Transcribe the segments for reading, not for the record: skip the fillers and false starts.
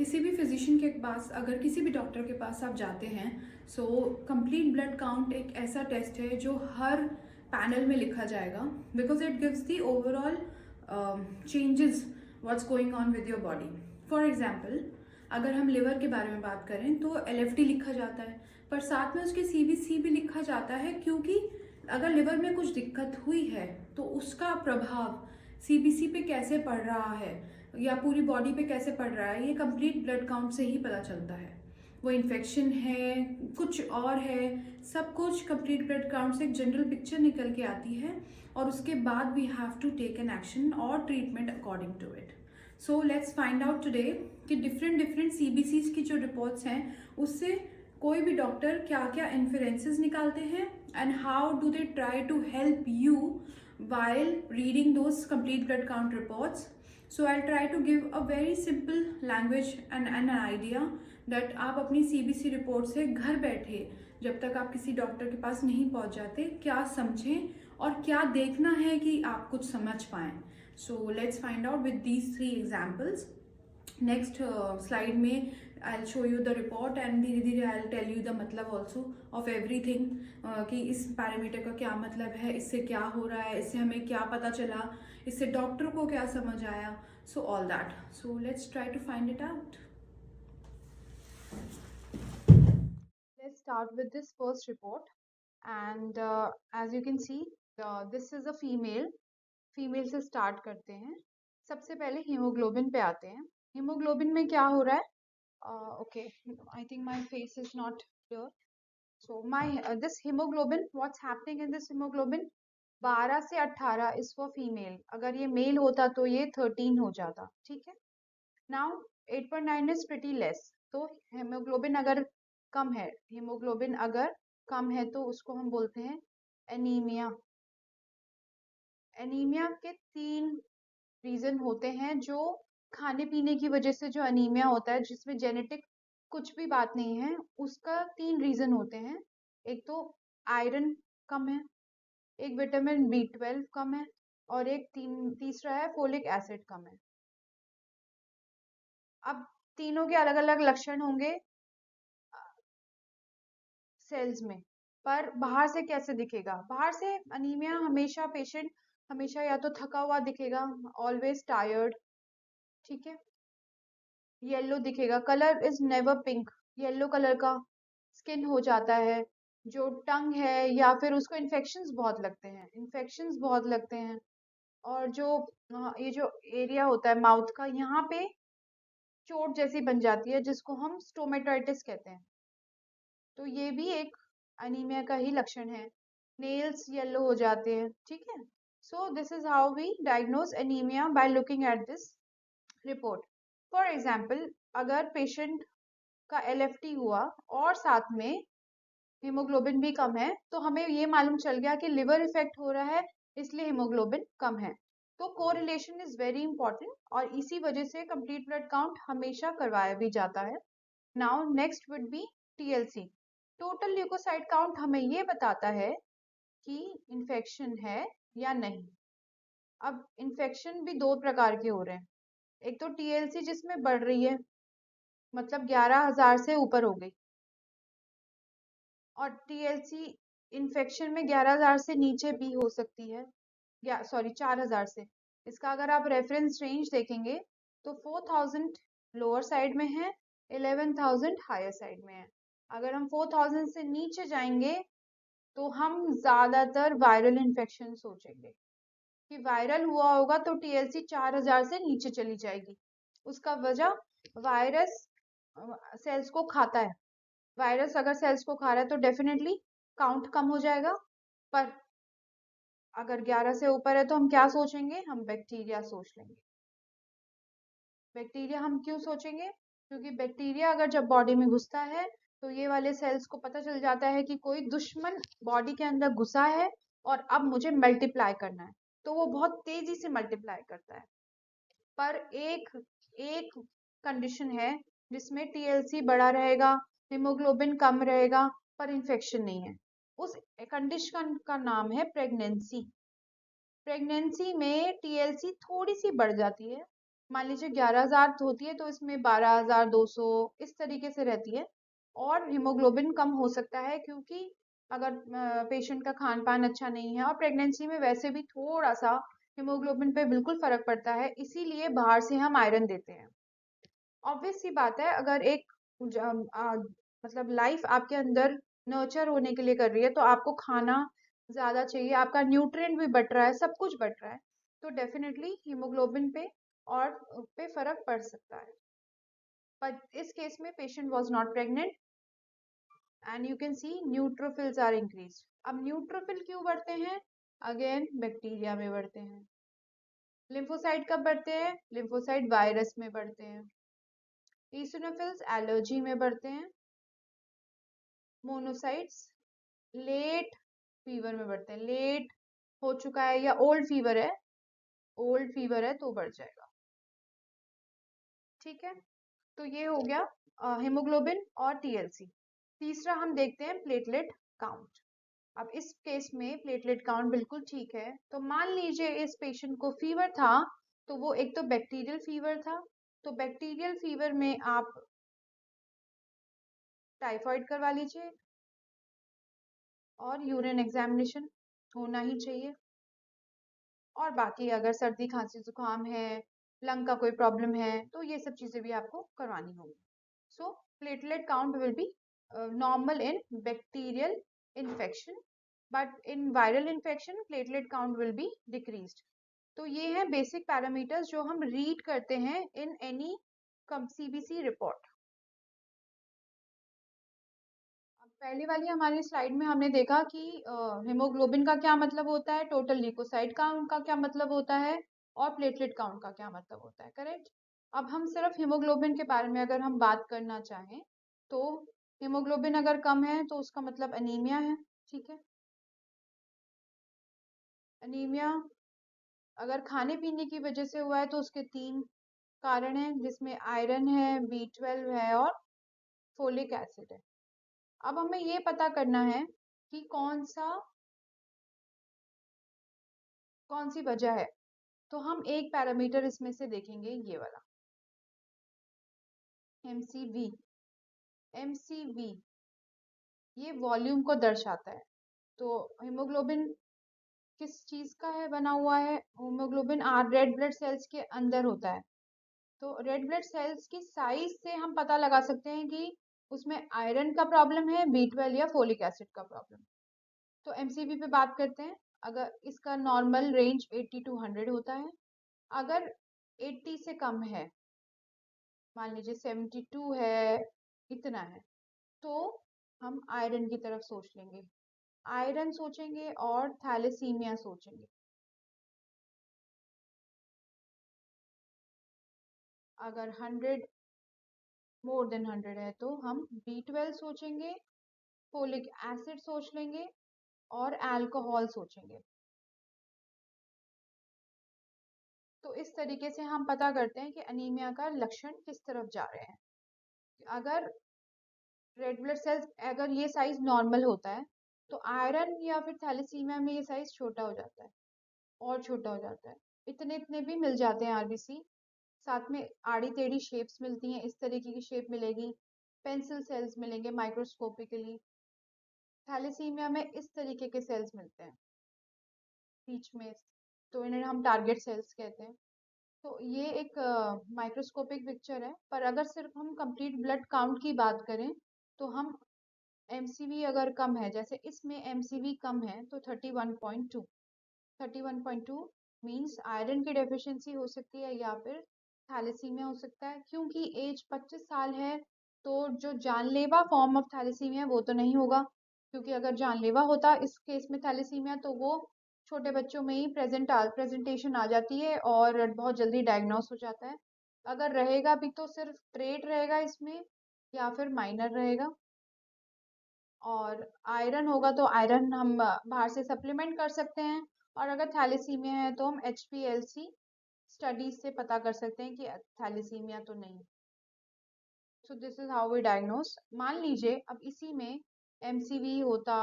किसी भी फिजिशियन के पास, अगर किसी भी डॉक्टर के पास आप जाते हैं, सो कंप्लीट ब्लड काउंट एक ऐसा टेस्ट है जो हर पैनल में लिखा जाएगा, because it gives the overall changes what's going on with your body. For example, अगर हम लिवर के बारे में बात करें तो LFT लिखा जाता है, पर साथ में उसके CBC भी लिखा जाता है, क्योंकि अगर लिवर में कुछ दिक्कत हुई है तो उसका प्रभाव CBC पे कैसे पड़ रहा है या पूरी बॉडी पे कैसे पड़ रहा है, ये कंप्लीट ब्लड काउंट से ही पता चलता है। वो इन्फेक्शन है, कुछ और है, सब कुछ कंप्लीट ब्लड काउंट से एक जनरल पिक्चर निकल के आती है, और उसके बाद we have to take an action और treatment according to it. So let's find out today कि डिफरेंट CBCs की जो रिपोर्ट्स हैं उससे कोई भी डॉक्टर क्या क्या इन्फरेंसेस निकालते हैं, and how do they try to help you while reading those complete blood count reports. So I'll try to give a very simple language and an idea that आप अपनी CBC रिपोर्ट से घर बैठे, जब तक आप किसी डॉक्टर के पास नहीं पहुंच जाते, क्या समझें और क्या देखना है कि आप कुछ समझ पाएं। So let's find out with these 3 examples. Next slide में I will show you the report, and धीरे धीरे I will tell you the मतलब ऑल्सो ऑफ एवरीथिंग, कि इस पैरामीटर का क्या मतलब है, इससे क्या हो रहा है, इससे हमें क्या पता चला, इससे डॉक्टर को क्या समझ आया, so all that. So let's try to find it out. Let's start with this first report, and as you can see, this is a female से स्टार्ट करते हैं। सबसे पहले हीमोग्लोबिन पे आते हैं। हीमोग्लोबिन में क्या हो रहा है? Okay, I think my face is not clear. So this hemoglobin, what's happening in this hemoglobin? 12 से 18 is for female. अगर ये मेल होता तो ये 13 हो जाता, ठीक है। Now 8.9 is pretty less. तो हेमोग्लोबिन अगर कम है, तो उसको हम बोलते हैं एनीमिया। एनीमिया के 3 रीजन होते हैं, जो खाने पीने की वजह से जो अनीमिया होता है, जिसमें जेनेटिक कुछ भी बात नहीं है, उसका 3 रीजन होते हैं। एक तो आयरन कम है, एक विटामिन B12 कम है, और एक तीसरा है फोलिक एसिड कम है। अब तीनों के अलग अलग लक्षण होंगे सेल्स में, पर बाहर से कैसे दिखेगा? बाहर से अनीमिया हमेशा पेशेंट हमेशा या तो थका हुआ दिखेगा, ऑलवेज टायर्ड, ठीक है। येलो दिखेगा, colour is never pink, yellow colour का स्किन हो जाता है। जो टंग है, या फिर उसको इन्फेक्शंस बहुत लगते हैं, और जो ये जो एरिया होता है माउथ का, यहाँ पे चोट जैसी बन जाती है, जिसको हम स्टोमेटाइटिस कहते हैं। तो ये भी एक अनीमिया का ही लक्षण है। नेल्स येलो हो जाते हैं, ठीक है। So this is how we diagnose anaemia by looking at this report. For example, अगर पेशेंट का LFT हुआ और साथ में हीमोग्लोबिन भी कम है, तो हमें ये मालूम चल गया कि लिवर इफेक्ट हो रहा है, इसलिए हीमोग्लोबिन कम है। तो कोरिलेशन इज वेरी इंपॉर्टेंट, और इसी वजह से कंप्लीट ब्लड काउंट हमेशा करवाया भी जाता है। Now next would be TLC, total leucocyte count हमें ये बताता है कि इन्फेक्शन है या नहीं। अब इन्फेक्शन भी 2 प्रकार के हो रहे हैं। एक तो TLC जिसमें बढ़ रही है, मतलब 11,000 से ऊपर हो गई, और TLC इन्फेक्शन में 11,000 से नीचे भी हो सकती है, या सॉरी 4,000 से। इसका अगर आप रेफरेंस रेंज देखेंगे तो 4,000 लोअर साइड में है, 11,000 हायर साइड में है। अगर हम 4,000 से नीचे जाएंगे तो हम ज्यादातर वायरल इन्फेक्शन सोचेंगे कि वायरल हुआ होगा, तो TLC 4,000 से नीचे चली जाएगी। उसका वजह, वायरस सेल्स को खाता है। वायरस अगर सेल्स को खा रहा है तो डेफिनेटली काउंट कम हो जाएगा। पर अगर 11 से ऊपर है तो हम क्या सोचेंगे? हम बैक्टीरिया सोच लेंगे। बैक्टीरिया हम क्यों सोचेंगे? क्योंकि बैक्टीरिया अगर जब बॉडी में घुसता है तो ये वाले सेल्स को पता चल जाता है कि कोई दुश्मन बॉडी के अंदर घुसा है और अब मुझे मल्टीप्लाई करना है, तो वो बहुत तेजी से मल्टीप्लाई करता है। पर एक एक कंडीशन है जिसमें TLC बड़ा रहेगा, हीमोग्लोबिन कम रहेगा, पर इन्फेक्शन नहीं है। उस कंडीशन का नाम है प्रेगनेंसी। प्रेगनेंसी में TLC थोड़ी सी बढ़ जाती है, मान लीजिए 11,000 होती है तो इसमें 12,200 इस तरीके से रहती है। और हीमोग्लोबिन कम हो सकता है क्योंकि अगर पेशेंट का खान पान अच्छा नहीं है, और प्रेगनेंसी में वैसे भी थोड़ा सा हीमोग्लोबिन पे बिल्कुल फर्क पड़ता है, इसीलिए बाहर से हम आयरन देते हैं। ऑब्वियस सी बात है, अगर एक मतलब लाइफ आपके अंदर नर्चर होने के लिए कर रही है तो आपको खाना ज्यादा चाहिए, आपका न्यूट्रिएंट भी बढ़ रहा है, सब कुछ बढ़ रहा है, तो डेफिनेटली हीमोग्लोबिन पे और पे फर्क पड़ सकता है। बट इस केस में patient was not pregnant and you can see neutrophils are increase. अब न्यूट्रोफिल क्यों बढ़ते हैं? अगेन बैक्टीरिया में बढ़ते हैं। लिम्फोसाइट कब बढ़ते हैं? लिम्फोसाइट वायरस में बढ़ते हैं। ईसिनोफिल्स एलर्जी में बढ़ते हैं। मोनोसाइट्स लेट फीवर में बढ़ते हैं। लेट हो चुका है या ओल्ड फीवर है तो बढ़ जाएगा। ठीक है, तो ये हो गया हेमोग्लोबिन और टीएलसी। तीसरा हम देखते हैं प्लेटलेट काउंट। अब इस केस में प्लेटलेट काउंट बिल्कुल ठीक है, तो मान लीजिए इस पेशेंट को फीवर था, तो वो एक तो बैक्टीरियल फीवर था, तो बैक्टीरियल फीवर में आप टाइफाइड करवा लीजिए और यूरिन एग्जामिनेशन होना ही चाहिए। और बाकी अगर सर्दी खांसी जुकाम है, लंग का कोई प्रॉब्लम है, तो ये सब चीजें भी आपको करवानी होगी। So platelet count will be normal in bacterial infection, but in viral infection platelet count will be decreased. तो ये है बेसिक पैरामीटर्स जो हम रीड करते हैं इन एनी सीबीसी रिपोर्ट। पहली वाली हमारी स्लाइड में हमने देखा कि हेमोग्लोबिन का क्या मतलब होता है, टोटल ल्यूकोसाइट काउंट का क्या मतलब होता है, और प्लेटलेट काउंट का क्या मतलब होता है, करेक्ट। अब हम सिर्फ हीमोग्लोबिन के बारे में अगर हम बात करना चाहें तो हीमोग्लोबिन अगर कम है तो उसका मतलब अनीमिया है। ठीक है, अनीमिया अगर खाने पीने की वजह से हुआ है तो उसके तीन कारण हैं, जिसमें आयरन है, B12 है और फोलिक एसिड है। अब हमें ये पता करना है कि कौन सी वजह है, तो हम एक पैरामीटर इसमें से देखेंगे, ये वाला एमसीवी। एमसीवी ये वॉल्यूम को दर्शाता है। तो हीमोग्लोबिन किस चीज का है बना हुआ है? Haemoglobin are red blood cells के अंदर होता है। तो रेड ब्लड सेल्स की साइज से हम पता लगा सकते हैं कि उसमें आयरन का प्रॉब्लम है, B12 या फोलिक एसिड का प्रॉब्लम। तो एमसीवी पे बात करते हैं। अगर इसका नॉर्मल रेंज 80 टू 100 होता है। अगर 80 से कम है, मान लीजिए 72 है, इतना है, तो हम आयरन की तरफ सोच लेंगे। आयरन सोचेंगे और थैलेसीमिया सोचेंगे। अगर 100 मोर देन 100 है तो हम B12 सोचेंगे, फोलिक एसिड सोच लेंगे और अल्कोहल सोचेंगे। तो इस तरीके से हम पता करते हैं कि अनीमिया का लक्षण किस तरफ जा रहे हैं। अगर रेड ब्लड सेल्स अगर ये साइज नॉर्मल होता है तो आयरन या फिर थैलेसीमिया में ये साइज छोटा हो जाता है, और छोटा हो जाता है, इतने इतने भी मिल जाते हैं आरबीसी। साथ में आड़ी टेढ़ी शेप्स मिलती हैं, इस तरीके की शेप मिलेगी, पेंसिल सेल्स मिलेंगे माइक्रोस्कोपिकली। थैलेसीमिया में इस तरीके के सेल्स मिलते हैं बीच में, तो इन्हें हम टारगेट सेल्स कहते हैं। तो ये एक माइक्रोस्कोपिक पिक्चर है, पर अगर सिर्फ हम कंप्लीट ब्लड काउंट की बात करें तो हम एमसीवी अगर कम है, जैसे इसमें एमसीवी कम है तो 31.2, 31.2 मीन्स आयरन की डेफिशिएंसी हो सकती है या फिर थैलेसीमिया हो सकता है। क्योंकि एज 25 साल है तो जो जानलेवा फॉर्म ऑफ थैलेसीमिया वो तो नहीं होगा, क्योंकि अगर जानलेवा होता इस केस में थैलेसीमिया तो वो छोटे बच्चों में ही प्रेजेंटेशन आ जाती है और बहुत जल्दी डायग्नोस हो जाता है। अगर रहेगा भी तो सिर्फ ट्रेट रहेगा इसमें या फिर माइनर रहेगा। और आयरन होगा तो आयरन हम बाहर से सप्लीमेंट कर सकते हैं, और अगर थैलेसीमिया है तो हम HPLC स्टडीज से पता कर सकते हैं कि थैलेसीमिया तो नहीं। So this is how we diagnose. मान लीजिए अब इसी में एमसीवी होता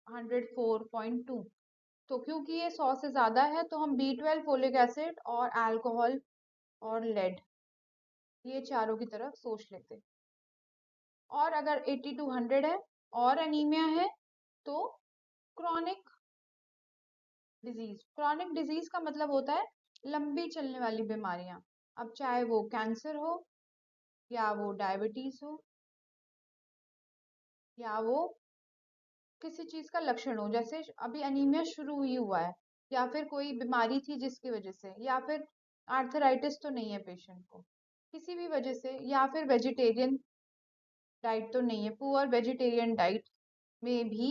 104.2, तो क्योंकि ये 100 से ज़्यादा है तो हम B12, फोलिक एसिड और अल्कोहल और लेड, ये चारों की तरफ सोच लेते। और अगर 80 to 100 है और एनीमिया है तो क्रॉनिक डिजीज। क्रॉनिक डिजीज का मतलब होता है लंबी चलने वाली बीमारियां। अब चाहे वो कैंसर हो, या वो डायबिटीज हो, या वो किसी चीज का लक्षण हो, जैसे अभी अनीमिया शुरू ही हुआ है, या फिर कोई बीमारी थी जिसकी वजह से, या फिर आर्थराइटिस तो नहीं है पेशेंट को किसी भी वजह से, या फिर वेजिटेरियन डाइट तो नहीं है, पुअर वेजिटेरियन डाइट में भी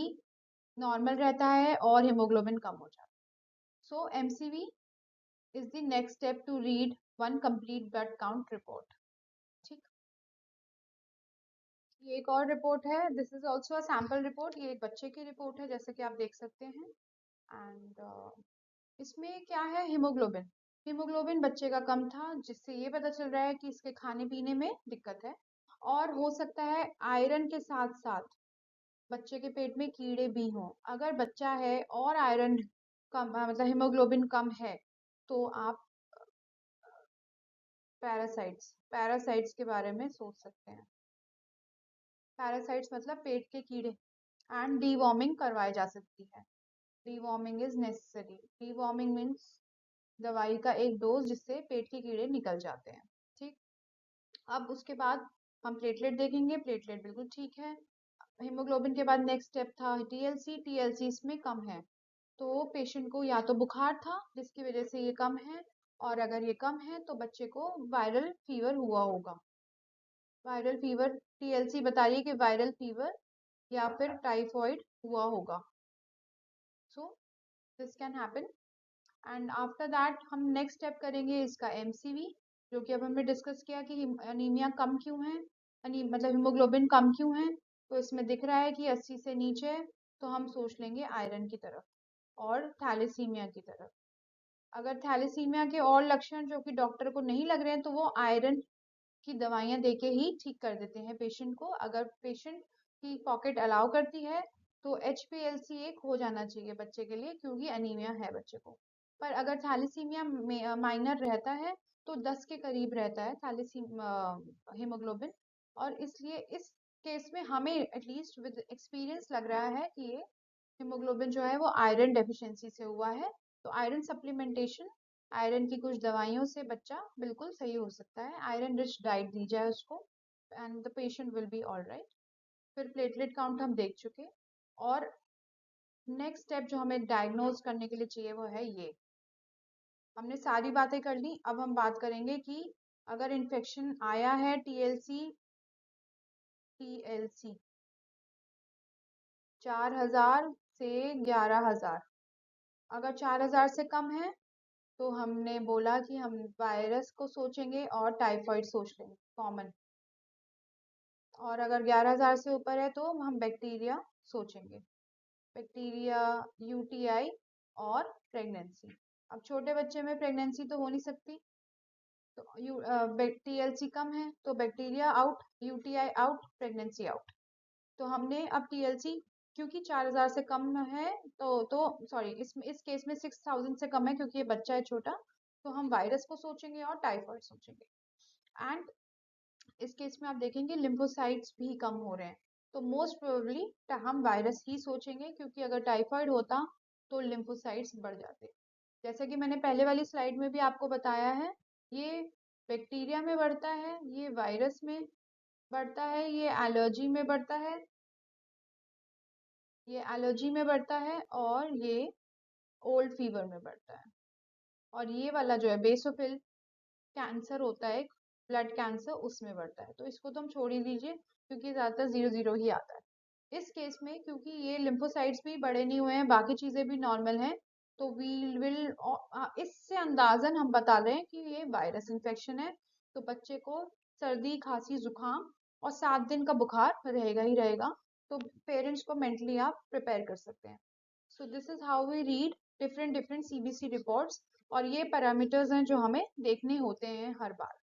नॉर्मल रहता है और हीमोग्लोबिन कम हो जाता है। सो MCV is the next step to read one complete blood count report। ठीक, ये एक और रिपोर्ट है, this is also a sample report. ये एक बच्चे की रिपोर्ट है जैसे कि आप देख सकते हैं। एंड इसमें क्या है, हीमोग्लोबिन। हीमोग्लोबिन बच्चे का कम था, जिससे ये पता चल रहा है कि इसके खाने पीने में दिक्कत है, और हो सकता है आयरन के साथ साथ बच्चे के पेट में कीड़े भी हों। अगर बच्चा है और आयरन कम, मतलब हीमोग्लोबिन कम है, तो आप पैरासाइट्स के बारे में सोच सकते हैं। पैरासाइट्स मतलब पेट के कीड़े। एंड डीवॉर्मिंग करवाई जा सकती है। Deworming is necessary. Deworming means दवाई का एक डोज जिससे पेट के कीड़े निकल जाते हैं। ठीक, अब उसके बाद हम प्लेटलेट देखेंगे। प्लेटलेट बिल्कुल ठीक है। हीमोग्लोबिन के बाद नेक्स्ट स्टेप था टीएलसी। टीएलसी इसमें कम है, तो पेशेंट को या तो बुखार था जिसकी वजह से ये कम है, और अगर ये कम है तो बच्चे को वायरल फीवर हुआ होगा। वायरल फीवर, टीएलसी बता रही है कि वायरल फीवर या फिर टाइफॉइड हुआ होगा। So this can happen. And after that हम नेक्स्ट स्टेप करेंगे इसका एमसीवी, जो कि अब हमने डिस्कस किया कि अनीमिया कम क्यों है, मतलब हीमोग्लोबिन कम क्यों है। तो इसमें दिख रहा है कि 80 से नीचे है, तो हम सोच लेंगे आयरन की तरफ और थैलेसीमिया की तरफ। अगर थैलेसीमिया के और लक्षण जो कि डॉक्टर को नहीं लग रहे हैं, तो वो आयरन की दवाइयां देके ही ठीक कर देते हैं पेशेंट को। अगर पेशेंट की पॉकेट अलाउ करती है तो HPLC एक हो जाना चाहिए बच्चे के लिए, क्योंकि अनीमिया है बच्चे को। पर अगर थैलेसीमिया माइनर रहता है तो 10 के करीब रहता है हीमोग्लोबिन, और इसलिए इस केस में हमें एटलीस्ट विद एक्सपीरियंस लग रहा है कि ये हीमोग्लोबिन जो है वो आयरन डेफिशिएंसी से हुआ है। तो आयरन सप्लीमेंटेशन, आयरन की कुछ दवाइयों से बच्चा बिल्कुल सही हो सकता है। आयरन रिच डाइट दी जाए उसको, and the patient will be all right. फिर प्लेटलेट काउंट हम देख चुके, और नेक्स्ट स्टेप जो हमें डायग्नोज करने के लिए चाहिए वो है ये। हमने सारी बातें कर ली, अब हम बात करेंगे कि अगर इन्फेक्शन आया है टीएलसी 4000 से 11000, अगर 4000 से कम है तो हमने बोला कि हम वायरस को सोचेंगे और टाइफाइड सोच लेंगे कॉमन, और अगर 11000 से ऊपर है तो हम बैक्टीरिया सोचेंगे। बैक्टीरिया, यूटीआई और प्रेगनेंसी। अब छोटे बच्चे में प्रेगनेंसी तो हो नहीं सकती, तो टीएलसी कम है तो bacteria out, UTI out, pregnancy out. तो हमने अब टीएलसी क्योंकि 4000 से कम है, तो सॉरी, इस केस में 6000 से कम है क्योंकि ये बच्चा है छोटा, तो हम वायरस को सोचेंगे और टाइफाइड सोचेंगे। एंड इस केस में आप देखेंगे लिम्फोसाइट्स भी कम हो रहे हैं, तो मोस्ट प्रोबेबली हम वायरस ही सोचेंगे, क्योंकि अगर टाइफाइड होता तो लिम्फोसाइट्स बढ़ जाते। जैसे कि मैंने पहले वाली स्लाइड में भी आपको बताया है, ये बैक्टीरिया में बढ़ता है, ये वायरस में बढ़ता है, ये एलर्जी में बढ़ता है, ये एलर्जी में बढ़ता है, और ये ओल्ड फीवर में बढ़ता है। और ये वाला जो है बेसोफिल कैंसर होता है, ब्लड कैंसर, उसमें बढ़ता है। तो इसको तो हम छोड़ ही दीजिए क्योंकि ज्यादातर 0 0 ही आता है। इस केस में क्योंकि ये लिम्फोसाइट्स भी बड़े नहीं हुए हैं, बाकी चीजें भी नॉर्मल हैं, तो वी विल, इससे अंदाजन हम बता रहे हैं कि ये वायरस इन्फेक्शन है। तो बच्चे को सर्दी, खांसी, जुकाम और 7 दिन का बुखार रहेगा ही रहेगा। तो पेरेंट्स को मेंटली आप प्रिपेयर कर सकते हैं। So this is how we read different different CBC reports, और ये पैरामीटर्स हैं जो हमें देखने होते हैं हर बार।